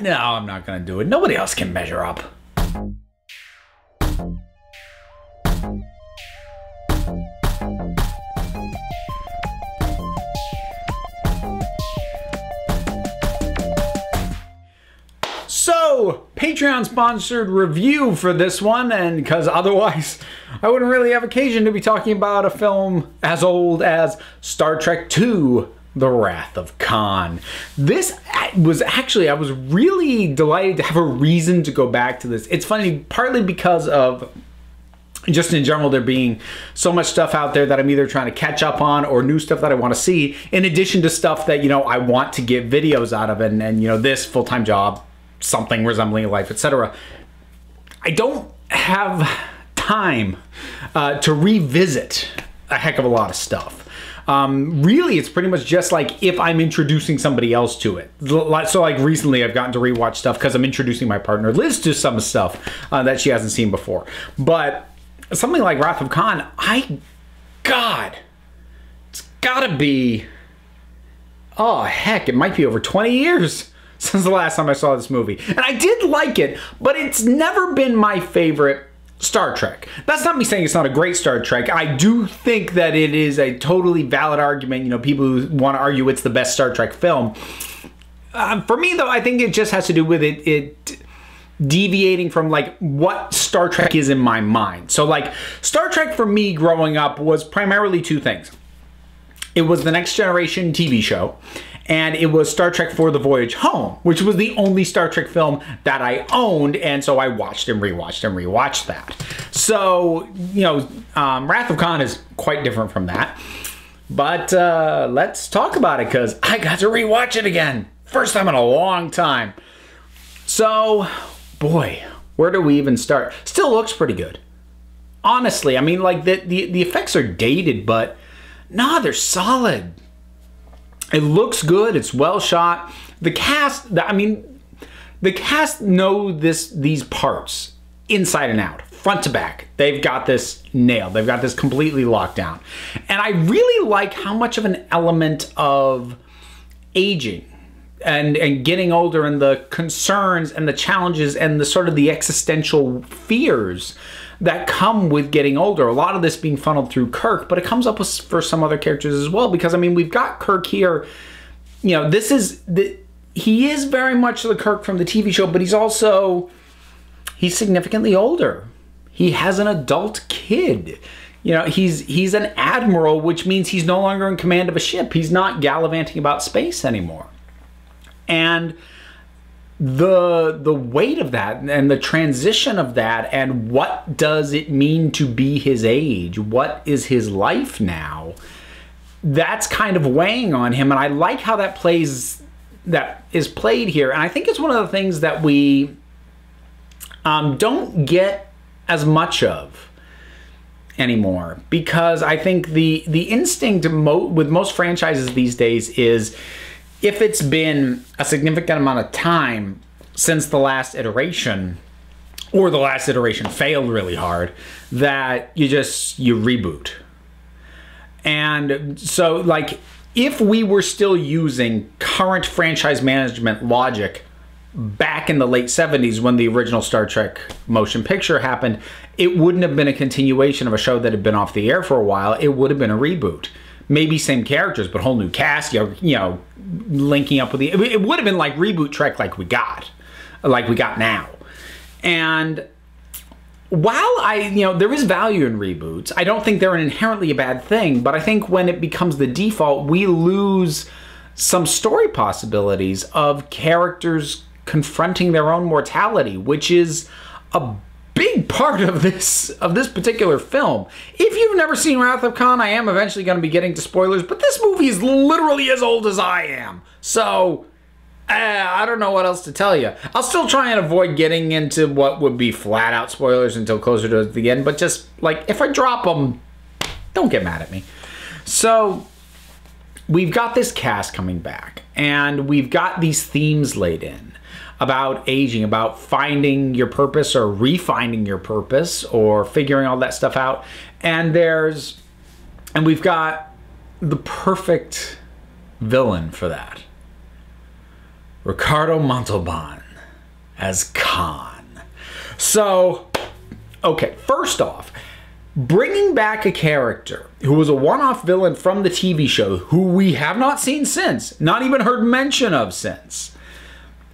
No, I'm not gonna do it. Nobody else can measure up. So, Patreon-sponsored review for this one, and because otherwise I wouldn't really have occasion to be talking about a film as old as Star Trek II, The Wrath of Khan. This was actually, I was really delighted to have a reason to go back to this. It's funny, partly because of just in general there being so much stuff out there that I'm either trying to catch up on or new stuff that I want to see, in addition to stuff that, you know, I want to get videos out of, and you know, this full-time job, something resembling a life, etc. I don't have time to revisit a heck of a lot of stuff. Really, it's pretty much just like if I'm introducing somebody else to it. So like recently I've gotten to rewatch stuff because I'm introducing my partner Liz to some stuff that she hasn't seen before. But something like Wrath of Khan, God, it's gotta be, oh heck, it might be over 20 years since the last time I saw this movie. And I did like it, but it's never been my favorite Star Trek. That's not me saying it's not a great Star Trek. I do think that it is a totally valid argument. You know, people who want to argue it's the best Star Trek film. For me, though, I think it just has to do with it deviating from like what Star Trek is in my mind. So like Star Trek for me growing up was primarily two things. It was the Next Generation TV show, and it was Star Trek IV: The Voyage Home, which was the only Star Trek film that I owned, and so I watched and rewatched that. So, you know, Wrath of Khan is quite different from that. But let's talk about it, because I got to rewatch it again. First time in a long time. So, boy, where do we even start? Still looks pretty good. Honestly, I mean, like, the effects are dated, but nah, they're solid. It looks good. It's well shot. The cast, I mean, the cast know these parts inside and out, front to back. They've got this nailed. They've got this completely locked down. And I really like how much of an element of aging and getting older and the concerns and the challenges and the sort of the existential fears that come with getting older. A lot of this being funneled through Kirk, but it comes up for some other characters as well, because I mean, we've got Kirk here, you know, he is very much the Kirk from the TV show, but he's significantly older. He has an adult kid. You know, he's an admiral, which means he's no longer in command of a ship. He's not gallivanting about space anymore. And the weight of that and the transition of that, and what does it mean to be his age? What is his life now? That's kind of weighing on him, and I like how that is played here. And I think it's one of the things that we don't get as much of anymore, because I think the instinct with most franchises these days is, if it's been a significant amount of time since the last iteration, or the last iteration failed really hard, that you reboot. And so, like, if we were still using current franchise management logic back in the late 70s when the original Star Trek motion picture happened, it wouldn't have been a continuation of a show that had been off the air for a while. It would have been a reboot. Maybe same characters, but whole new cast, you know, linking up with it would have been like reboot Trek like we got now. And while there is value in reboots, I don't think they're inherently a bad thing, but I think when it becomes the default, we lose some story possibilities of characters confronting their own mortality, which is a big part of this particular film. If you've never seen Wrath of Khan, I am eventually going to be getting to spoilers, but this movie is literally as old as I am. So, I don't know what else to tell you. I'll still try and avoid getting into what would be flat out spoilers until closer to the end, but just, like, if I drop them, don't get mad at me. So, we've got this cast coming back, and we've got these themes laid in about aging, about finding your purpose or refinding your purpose or figuring all that stuff out. And we've got the perfect villain for that. Ricardo Montalban. as Khan. So, okay, first off, bringing back a character who was a one-off villain from the TV show, who we have not seen since, not even heard mention of since,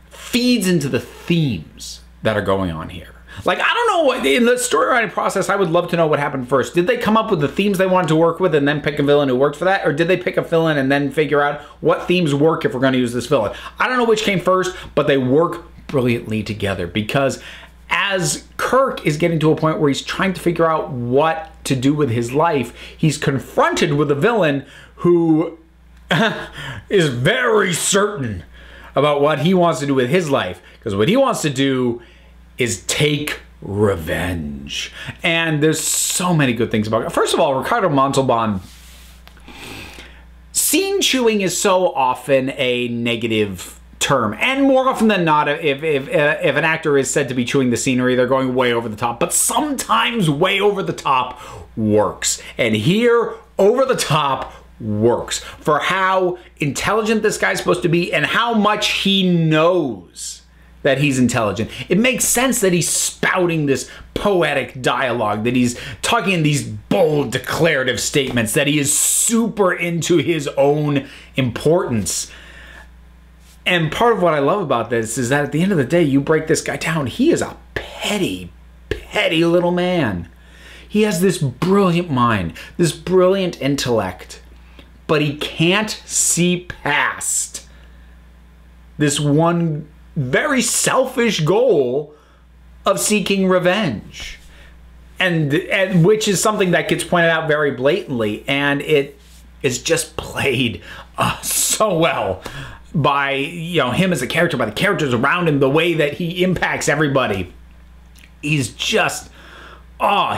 feeds into the themes that are going on here. Like, I don't know what, in the story writing process, I would love to know what happened first. Did they come up with the themes they wanted to work with and then pick a villain who worked for that? Or did they pick a villain and then figure out what themes work if we're going to use this villain? I don't know which came first, but they work brilliantly together, because as Kirk is getting to a point where he's trying to figure out what to do with his life, he's confronted with a villain who is very certain about what he wants to do with his life. Because what he wants to do is take revenge. And there's so many good things about it. First of all, Ricardo Montalban, scene chewing is so often a negative term, and more often than not, if an actor is said to be chewing the scenery, they're going way over the top. But sometimes way over the top works, and here over the top works for how intelligent this guy's supposed to be and how much he knows that he's intelligent. It makes sense that he's spouting this poetic dialogue, that he's talking in these bold declarative statements, that he is super into his own importance. And part of what I love about this is that at the end of the day, you break this guy down, he is a petty, petty little man. He has this brilliant mind, this brilliant intellect, but he can't see past this one very selfish goal of seeking revenge. And which is something that gets pointed out very blatantly, and it is just played so well by, you know, him as a character, by the characters around him, the way that he impacts everybody. He's just,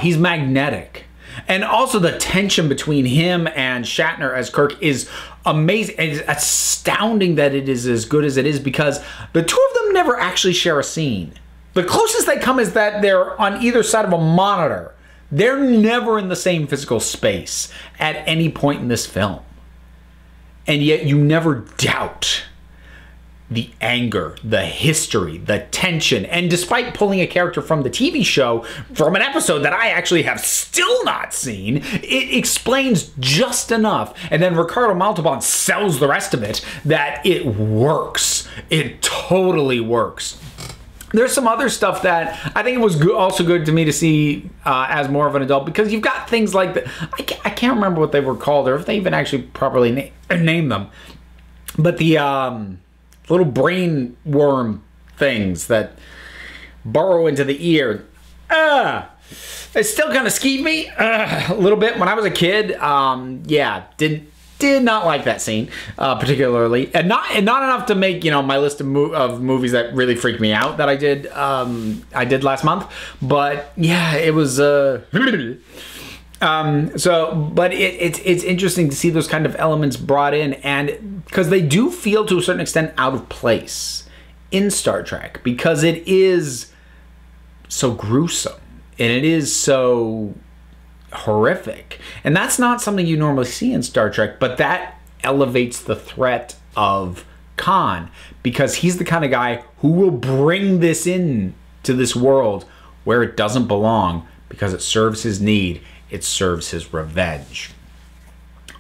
he's magnetic. And also the tension between him and Shatner as Kirk is amazing. It's astounding that it is as good as it is, because the two of them never actually share a scene. The closest they come is that they're on either side of a monitor. They're never in the same physical space at any point in this film. And yet you never doubt the anger, the history, the tension. And despite pulling a character from the TV show, from an episode that I actually have still not seen, it explains just enough. And then Ricardo Montalban sells the rest of it, that it works. It totally works. There's some other stuff that I think it was also good to me to see as more of an adult, because you've got things like the, I can't remember what they were called or if they even actually properly named them, but the little brain worm things that burrow into the ear. It still kind of skeeved me a little bit when I was a kid. Yeah, did not like that scene particularly, and not enough to make, you know, my list of movies that really freaked me out that I did last month. But yeah, it was but it's interesting to see those kind of elements brought in, and because they do feel to a certain extent out of place in Star Trek, because it is so gruesome and it is so horrific, and that's not something you normally see in Star Trek, but that elevates the threat of Khan, because he's the kind of guy who will bring this in to this world where it doesn't belong, because it serves his need, it serves his revenge.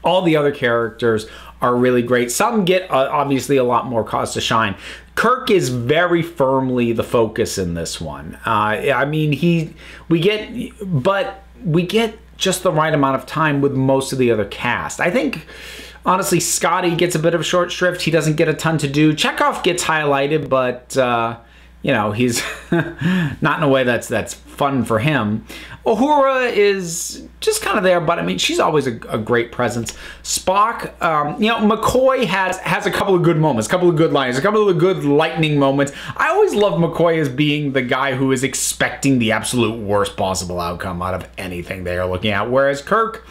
All the other characters are really great. Some get obviously a lot more cause to shine. Kirk is very firmly the focus in this one. I mean, we get just the right amount of time with most of the other cast. I think, honestly, Scotty gets a bit of a short shrift. He doesn't get a ton to do. Chekhov gets highlighted, but you know, he's not in a way that's fun for him. Uhura is just kind of there, but I mean, she's always a great presence. Spock, you know, McCoy has a couple of good moments, a couple of good lines, a couple of good lightning moments. I always love McCoy as being the guy who is expecting the absolute worst possible outcome out of anything they are looking at, whereas Kirk,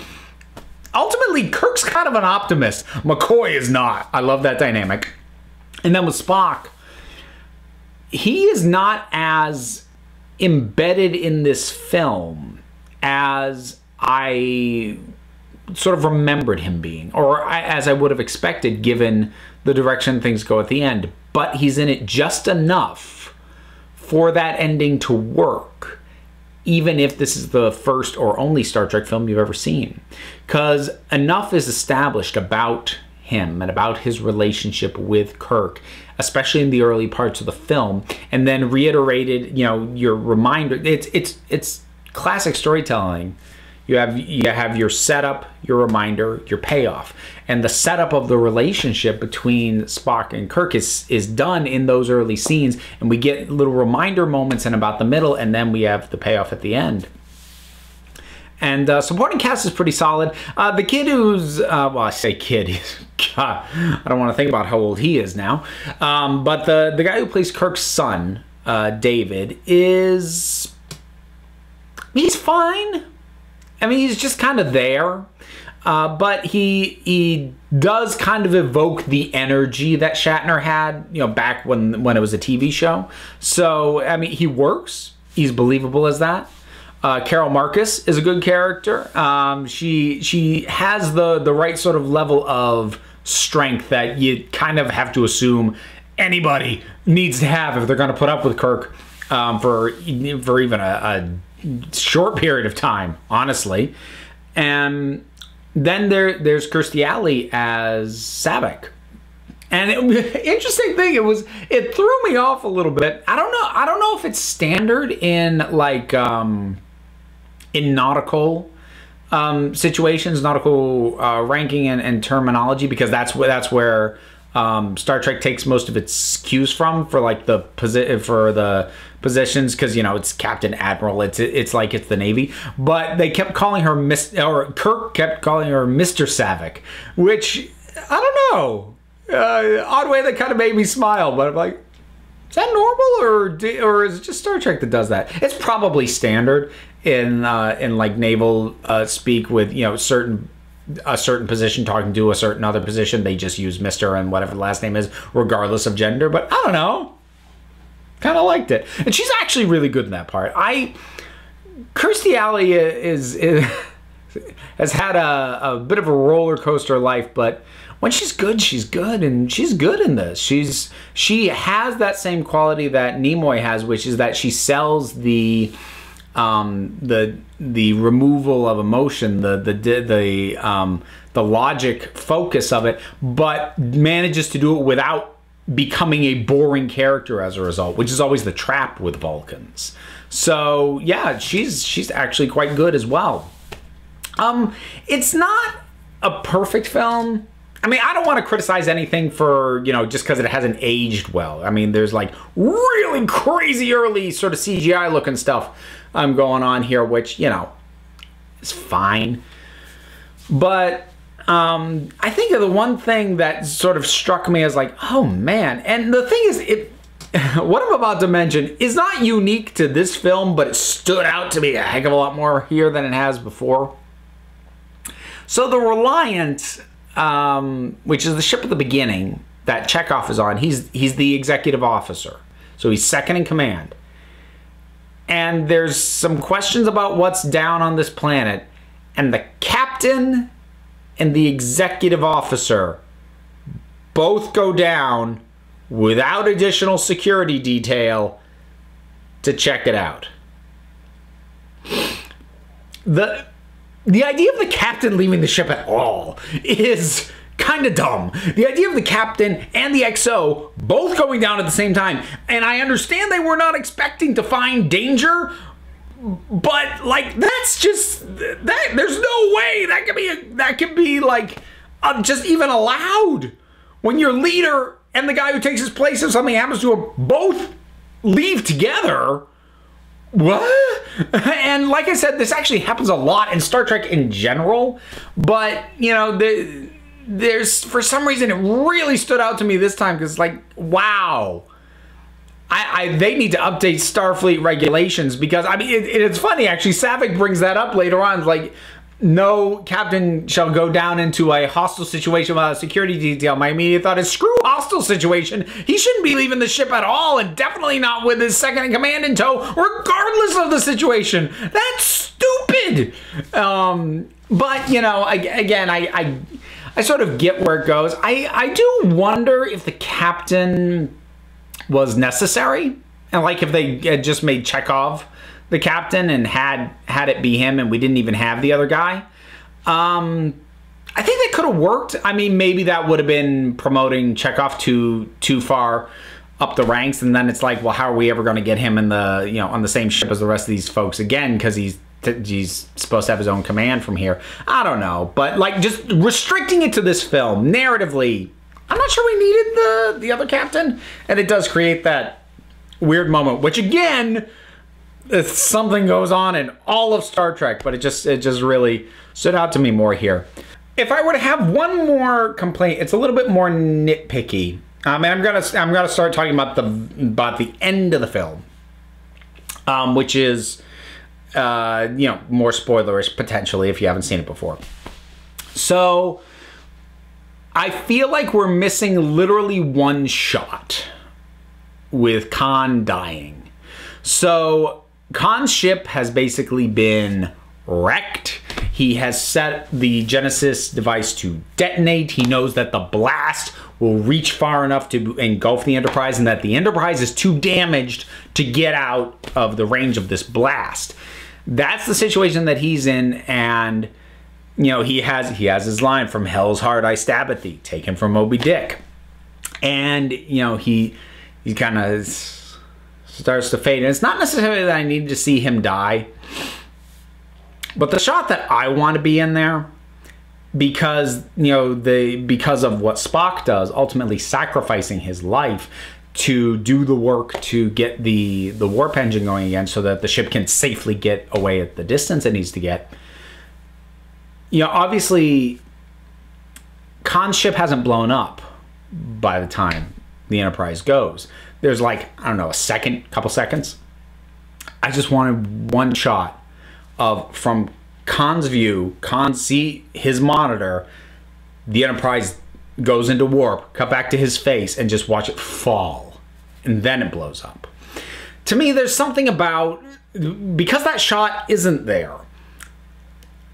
ultimately, Kirk's kind of an optimist. McCoy is not. I love that dynamic. And then with Spock, he is not as embedded in this film as I sort of remembered him being, or as I would have expected given the direction things go at the end. But he's in it just enough for that ending to work, even if this is the first or only Star Trek film you've ever seen. Because enough is established about him and about his relationship with Kirk, especially in the early parts of the film, and then reiterated, you know, your reminder. It's classic storytelling. You have your setup, your reminder, your payoff. And the setup of the relationship between Spock and Kirk is done in those early scenes, and we get little reminder moments in about the middle, and then we have the payoff at the end. And supporting cast is pretty solid. The kid who's, well, I say kid, God, I don't want to think about how old he is now. But the guy who plays Kirk's son, David, he's fine. I mean, he's just kind of there. But he does kind of evoke the energy that Shatner had, you know, back when it was a TV show. So, I mean, he works. He's believable as that. Carol Marcus is a good character. She has the right sort of level of strength that you kind of have to assume anybody needs to have if they're going to put up with Kirk for even a short period of time, honestly. And then there's Kirstie Alley as Saavik. And interesting thing, it threw me off a little bit. I don't know if it's standard in like in nautical situations, nautical ranking and terminology, because that's where Star Trek takes most of its cues from for like the positions, because, you know, it's Captain, Admiral, it's like it's the Navy. But they kept calling her Kirk kept calling her Mr. Saavik, which I don't know. Odd way that kind of made me smile, but I'm like, is that normal, or is it just Star Trek that does that? It's probably standard in like naval speak, with, you know, a certain position talking to a certain other position. They just use Mr. and whatever the last name is, regardless of gender. But I don't know. Kind of liked it, and she's actually really good in that part. Kirstie Alley has had a bit of a roller coaster life, but when she's good, and she's good in this. She has that same quality that Nimoy has, which is that she sells the removal of emotion, the logic focus of it, but manages to do it without becoming a boring character as a result, which is always the trap with Vulcans. So yeah, she's actually quite good as well. It's not a perfect film. I mean, I don't want to criticize anything for, you know, just because it hasn't aged well. I mean, there's like really crazy early sort of CGI looking stuff going on here, which, you know, is fine. But I think the one thing that sort of struck me as like, oh man, and the thing is, what I'm about to mention is not unique to this film, but it stood out to me a heck of a lot more here than it has before. So the Reliant, which is the ship at the beginning that Chekhov is on, he's the executive officer. So he's second in command. And there's some questions about what's down on this planet. And the captain and the executive officer both go down without additional security detail to check it out. The idea of the captain leaving the ship at all is kind of dumb. The idea of the captain and the XO both going down at the same time, and I understand they were not expecting to find danger, but like that's just that. There's no way that can be like just even allowed when your leader and the guy who takes his place, if something happens to him, both leave together. What? And like I said, this actually happens a lot in Star Trek in general, but you know, there's for some reason it really stood out to me this time, because like, wow, they need to update Starfleet regulations, because I mean it's funny actually. Saavik brings that up later on, like, no captain shall go down into a hostile situation without a security detail. My immediate thought is, screw hostile situation. He shouldn't be leaving the ship at all, and definitely not with his second in command in tow, regardless of the situation. That's stupid. But you know, again, I sort of get where it goes. I do wonder if the captain was necessary. And like if they had just made Chekhov the captain and had it be him and we didn't even have the other guy, I think that could have worked. I mean, maybe that would have been promoting Chekhov too far up the ranks, and then it's like, well, how are we ever going to get him in the, you know, on the same ship as the rest of these folks again, because he's supposed to have his own command from here. I don't know, but like just restricting it to this film narratively, I'm not sure we needed the other captain, and it does create that weird moment, which again, something goes on in all of Star Trek, but it just really stood out to me more here. If I were to have one more complaint, it's a little bit more nitpicky. And I'm gonna start talking about the end of the film, which is you know, more spoilerish potentially if you haven't seen it before. So I feel like we're missing literally one shot with Khan dying. So Khan's ship has basically been wrecked. He has set the Genesis device to detonate. He knows that the blast will reach far enough to engulf the Enterprise and that the Enterprise is too damaged to get out of the range of this blast. That's the situation that he's in, and you know, he has his line, "From hell's heart I stab at thee," taken from Moby Dick. And you know, he kind of starts to fade. And it's not necessarily that I need to see him die, but the shot that I want to be in there, because you know, because of what Spock does, ultimately sacrificing his life to do the work to get the warp engine going again so that the ship can safely get away at the distance it needs to get. You know, obviously Khan's ship hasn't blown up by the time the Enterprise goes. There's like, I don't know, couple seconds. I just wanted one shot of, from Khan's view, Khan see his monitor, the Enterprise goes into warp, cut back to his face, and just watch it fall. And then it blows up. To me, there's something about, because that shot isn't there,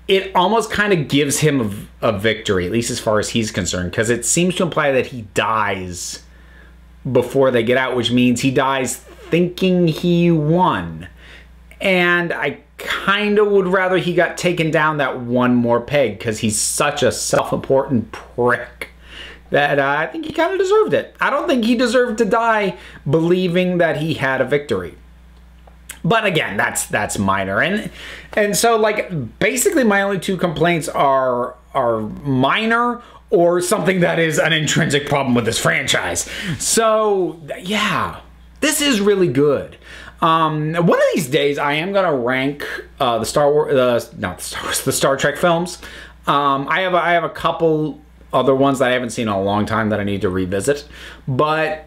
it almost kind of gives him a victory, at least as far as he's concerned, because it seems to imply that he dies before they get out, which means he dies thinking he won. And I kind of would rather he got taken down that one more peg, because he's such a self-important prick that I think he kind of deserved it. I don't think he deserved to die believing that he had a victory. But again, that's minor. And so like basically my only two complaints are minor or something that is an intrinsic problem with this franchise. So yeah, this is really good. One of these days I am gonna rank the Star Trek films. I have a couple other ones that I haven't seen in a long time that I need to revisit, but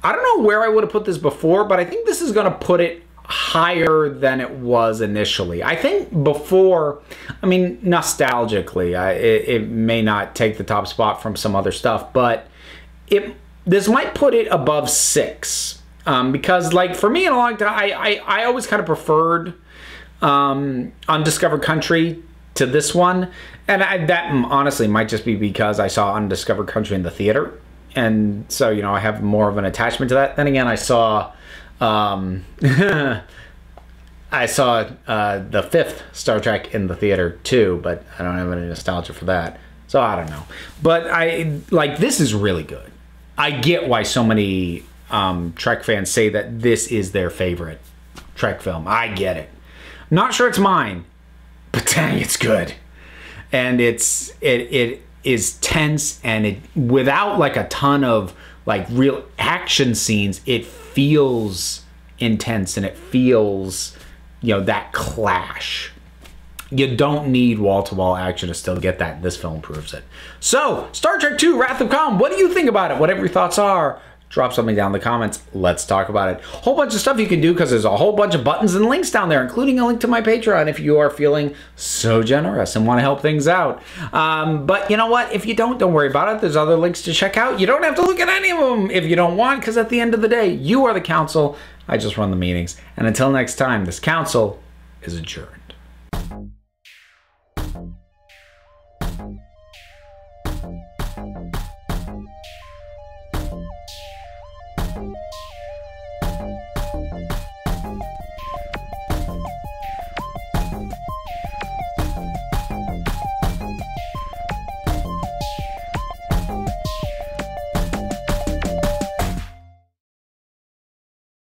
I don't know where I would have put this before, but I think this is gonna put it higher than it was initially. I think before, I mean, nostalgically, it may not take the top spot from some other stuff, but this might put it above 6. Because like for me in a long time, I always kind of preferred Undiscovered Country to this one. And that honestly might just be because I saw Undiscovered Country in the theater. And so, you know, I have more of an attachment to that. Then again, I saw the 5th Star Trek in the theater too, but I don't have any nostalgia for that. So I don't know. But this is really good. I get why so many Trek fans say that this is their favorite Trek film. I get it. I'm not sure it's mine, but dang, it's good. And it is tense, and it, without like a ton of like real action scenes, it feels intense and it feels, you know, that clash. You don't need wall-to-wall action to still get that. This film proves it. So, Star Trek II, Wrath of Khan, what do you think about it? Whatever your thoughts are, drop something down in the comments. Let's talk about it. Whole bunch of stuff you can do because there's a whole bunch of buttons and links down there, including a link to my Patreon if you are feeling so generous and want to help things out. But you know what? If you don't worry about it. There's other links to check out. You don't have to look at any of them if you don't want, because at the end of the day, you are the council. I just run the meetings. And until next time, this council is adjourned.